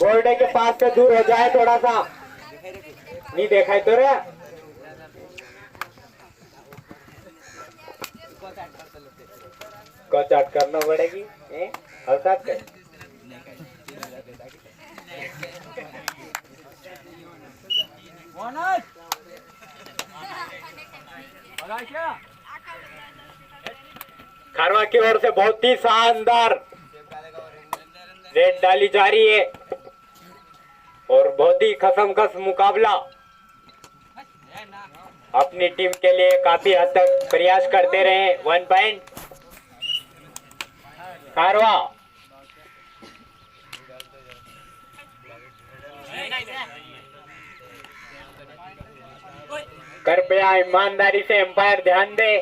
Board के पास से दूर हो जाए थोड़ा सा। नहीं देखा तो रे को चाट करना पड़ेगी हल्का कर। खारवा की ओर से बहुत ही शानदार रेड डाली जा रही है और बहुत ही खसमखस मुकाबला अपनी टीम के लिए काफी हद तक प्रयास करते रहे। 1 पॉइंट खारवा। कृपया ईमानदारी से एम्पायर ध्यान दे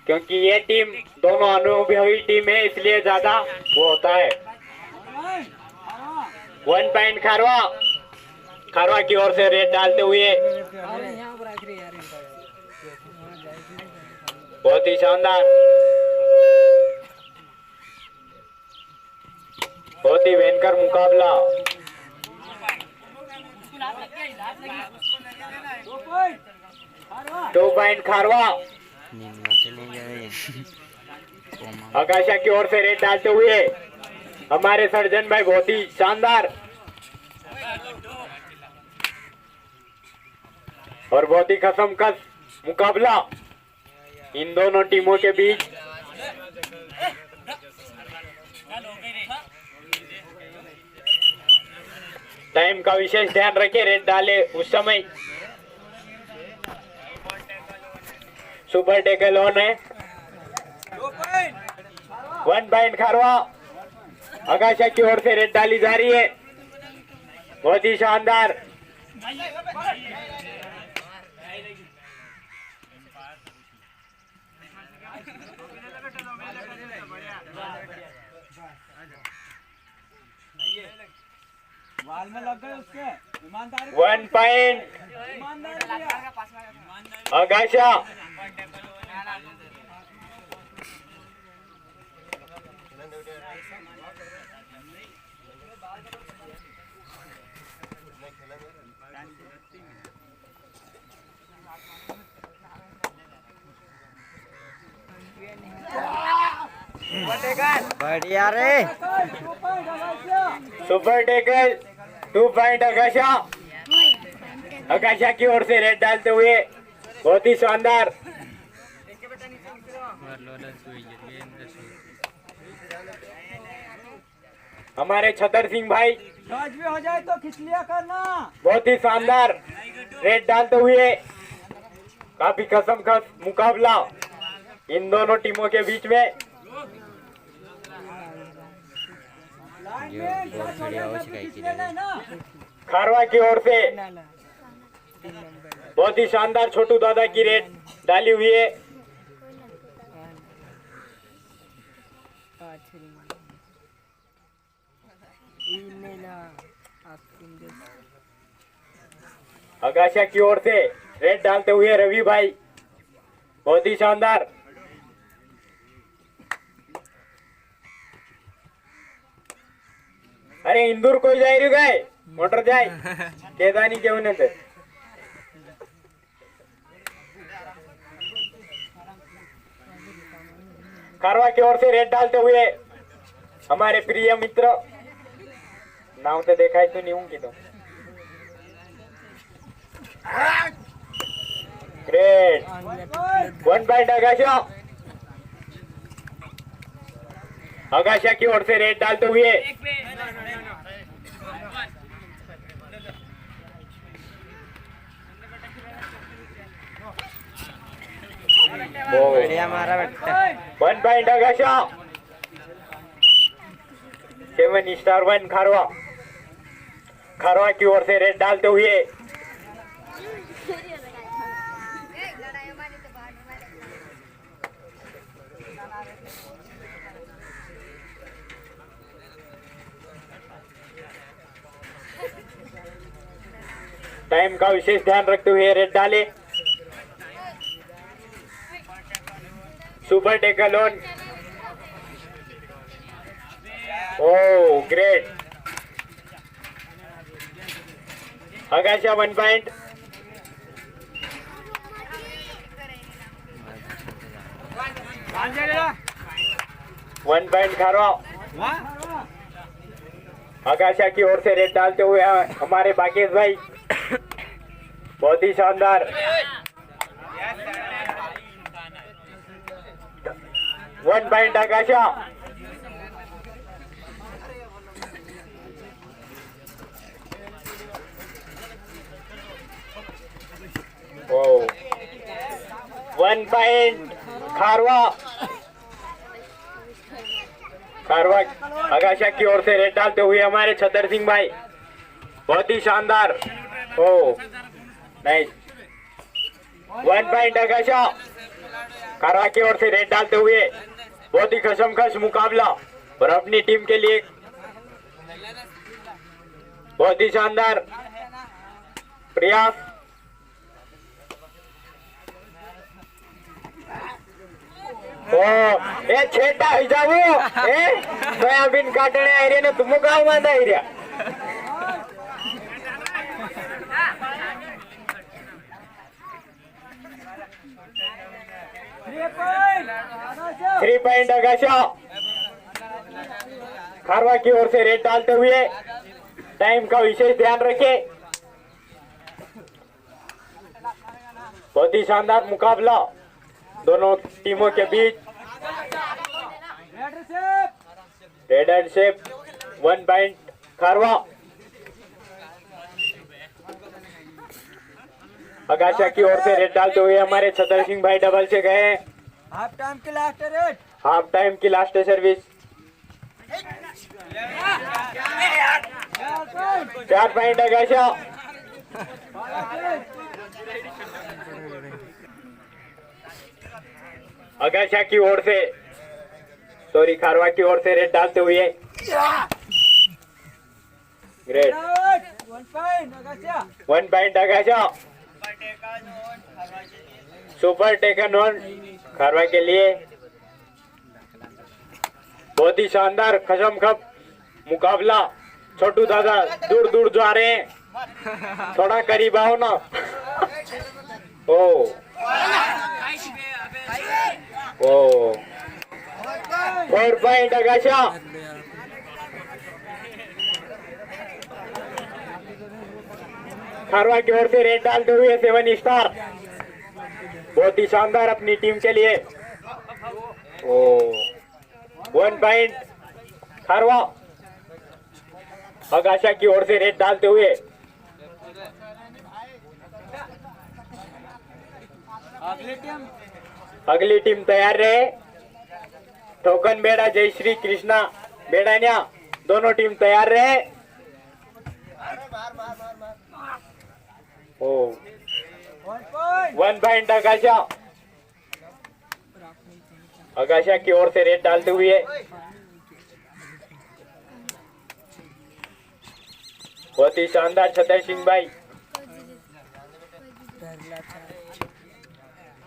क्योंकि ये टीम दोनों अनुभवी टीम है इसलिए ज्यादा वो होता है। 1 पॉइंट खारवा। खारवा की ओर से रेड डालते हुए बहुत ही शानदार बहुत ही भयंकर मुकाबला। 2 पॉइंट खारवा। आकाशा की ओर से रेड डालते हुए हमारे सर्जन भाई बहुत ही शानदार और बहुत ही खसमखस मुकाबला इन दोनों टीमों के बीच। टाइम का विशेष ध्यान रखें। रेड डाले उस समय सुपर टेकल ऑन है। 1 पॉइंट खारवा। आकाशा की ओर से रेड डाली जा रही है बहुत ही शानदार। वाल में लग गए उसके। 1 पॉइंट आकाशा। बढ़िया रे। Super tackle 2 point Aakasha. Aakasha की ओर से रेड डालते हुए बहुत ही शानदार। हमारे छतर सिंह भाई टच भी हो जाए तो खिंच लिया करना। बहुत ही शानदार रेड डालते हुए काफी कसमकस मुकाबला इन दोनों टीमों के बीच में। खारवा की ओर से बहुत ही शानदार छोटू दादा की रेड डाली हुई है। आकाशा की ओर से रेड डालते हुए रवि भाई बहुत ही शानदार। अरे इंदूर कोई जाय रे काय मोटर जाय केदानी घेऊन येते। खारवा की ओर से रेड डालते हुए हमारे प्रिय मित्र नाव तो देखा तो नहीं होंगी तो ग्रेट 1 पॉइंट आकाशा। आकाशा की ओर से रेड डालते हुए बढ़िया मारा बेटा। 1 पॉइंट आकाशा। 7 स्टार 1 खारवा। खारवा की ओर से रेड डालते हुए टाइम का विशेष ध्यान रखते हुए रेड डाले। Super tackle on. Oh great Aakasha 1 point. 1 point Kharwa. Aakasha की ओर से रेड डालते हुए हमारे बाकेश भाई. बहुत ही शानदार. 1 पॉइंट आकाशा. ओ 1 पॉइंट खारवा. खारवा आकाशा की ओर से रेड डालते हुए हमारे छतर सिंह भाई. बहुत ही शानदार. ओ नाइस. 1 पॉइंट आकाशा. खारवा की ओर से रेड डालते हुए बहुत ही कशमकश मुकाबला और अपनी टीम के लिए बहुत ही शानदार प्रयास. ओ ए छेटा ही जावो ए सोयाबीन काटणे आयरे ने तुम गाव मध्ये आयऱ्या. Three point Aakasha. खारवा की ओर से रेड डालते हुए टाइम का विशेष ध्यान रखे. बहुत ही शानदार मुकाबला दोनों टीमों के बीच. Red and shape 1 point Kharwa. Aakasha की ओर से रेड डालते हुए हमारे छतर सिंह भाई डबल से गए. हाफ टाइम की लास्ट रेड. हाफ टाइम की last service. 4 point Aakasha. Aakasha की ओर से सॉरी खारवा की ओर से रेड डालते हुए great. 1 point Aakasha. Super tackle on Kharwa के लिए. बहुत ही शानदार खशमखप मुकाबला. छोटू दादा दूर दूर जा रहे हैं. थोड़ा करीब आओ ना. ओ 4 पॉइंट आकाशा. खारवा की ओर से रेड डालते हुए 7 स्टार. बहुत ही शानदार अपनी टीम के लिए. ओ 1 पॉइंट खारवा. आकाशा की ओर से रेड डालते हुए अगली टीम तैयार रहे. टोकन बेड़ा जय श्री कृष्णा बेड़ान्या दोनों टीम तैयार रहे. ओ 1 पॉइंट आकाशा. आकाशा की ओर से रेड डालते हुए बहुत ही शानदार छतर सिंह भाई.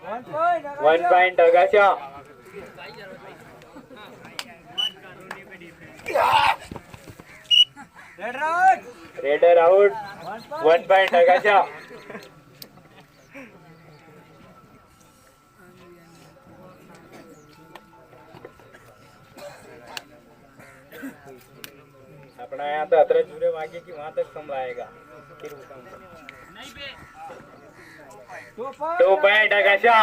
1 point Aakasha. Raider out. 1 point Aakasha. अपना यहाँ तो 17 जुड़े वागे की वहां तक संभालेगा. 2 point Aakasha.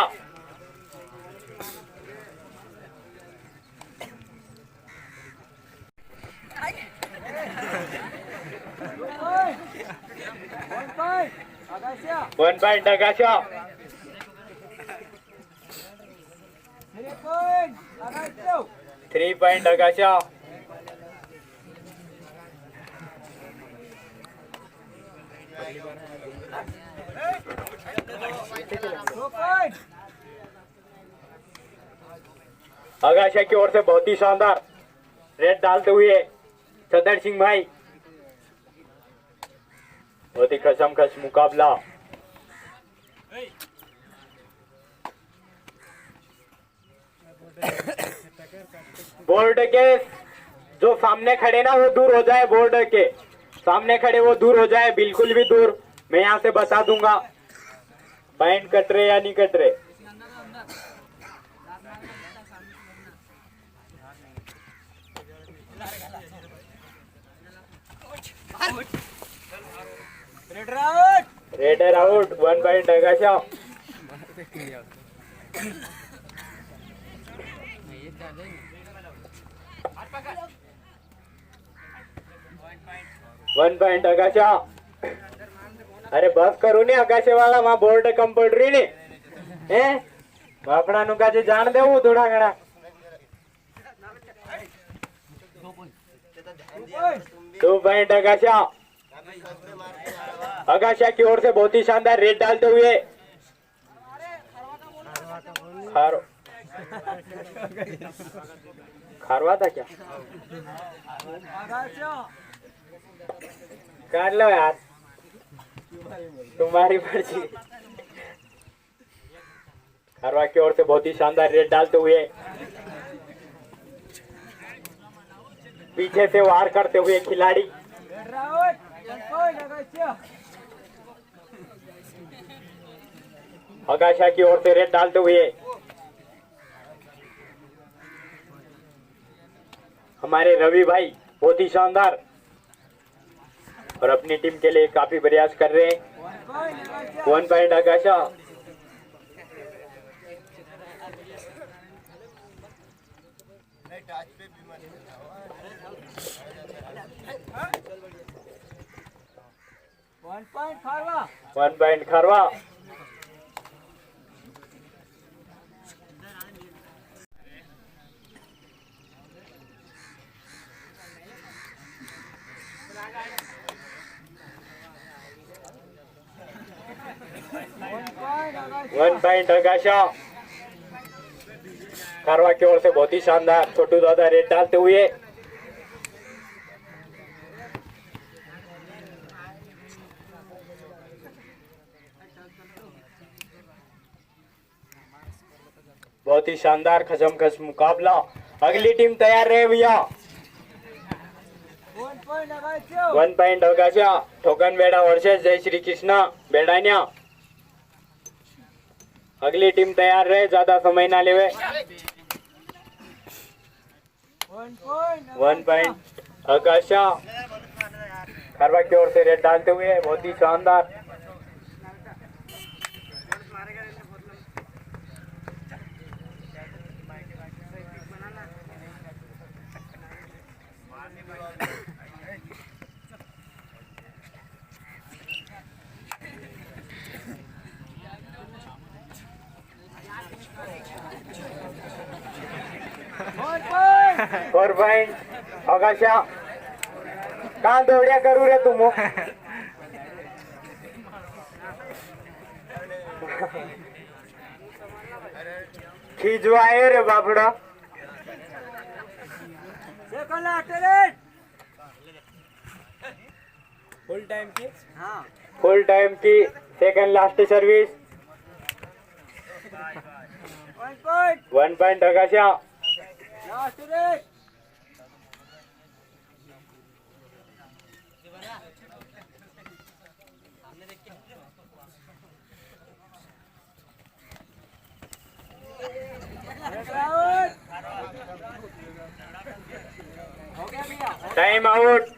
One point Aakasha. 3 point Aakasha. Aakasha की ओर से बहुत ही शानदार रेड डालते हुए छतर सिंह भाई. बहुत ही खसमखस मुकाबला. बोर्ड के जो सामने खड़े ना वो दूर हो जाए. बोर्ड के सामने खड़े वो दूर हो जाए. बिल्कुल भी दूर मैं यहाँ से बता दूंगा पॉइंट कट रहे या नहीं कट रहे। Raider out 1 point Aakasha. One point Aakasha. अरे बस करू ने आकाशे वाला वहां बोर्ड कंप्यूटर ने હે બાપડાનું કાજે જાણ દેવું થોડા ઘણા। 2 पॉइंट आकाशा। आकाशा की ओर से बहुत ही शानदार रेड डालते हुए खारवा था क्या काट लो यार तुम्हारी मर्जी। खारवा की ओर से बहुत ही शानदार रेड डालते हुए पीछे से वार करते हुए खिलाड़ी आकाशा की ओर से रेड डालते हुए हमारे रवि भाई बहुत ही शानदार और अपनी टीम के लिए काफी प्रयास कर रहे हैं। 1 point Aakasha. One point Kharwa. One point Aakasha. Kharwa की ओर से बहुत ही शानदार छोटू दादा रेड डालते हुए बहुत ही शानदार खसमखस मुकाबला। अगली टीम तैयार रहे भैया। 1 पॉइंट आकाशा। ठोकन बेड़ा वर्सेस जय श्री कृष्णा बेड़ानिया। अगली टीम तैयार रहे ज्यादा समय ना लेवे। 1 पॉइंट आकाशा। खारवा की ओर से रेड डालते हुए बहुत ही शानदार फोर पॉइंट आकाशा। कहाँ दौड़िया करू रे तुम खींचवाए रे बापड़ा। फुल टाइम की फुल टाइम की second last service. 1 point Aakasha. Time out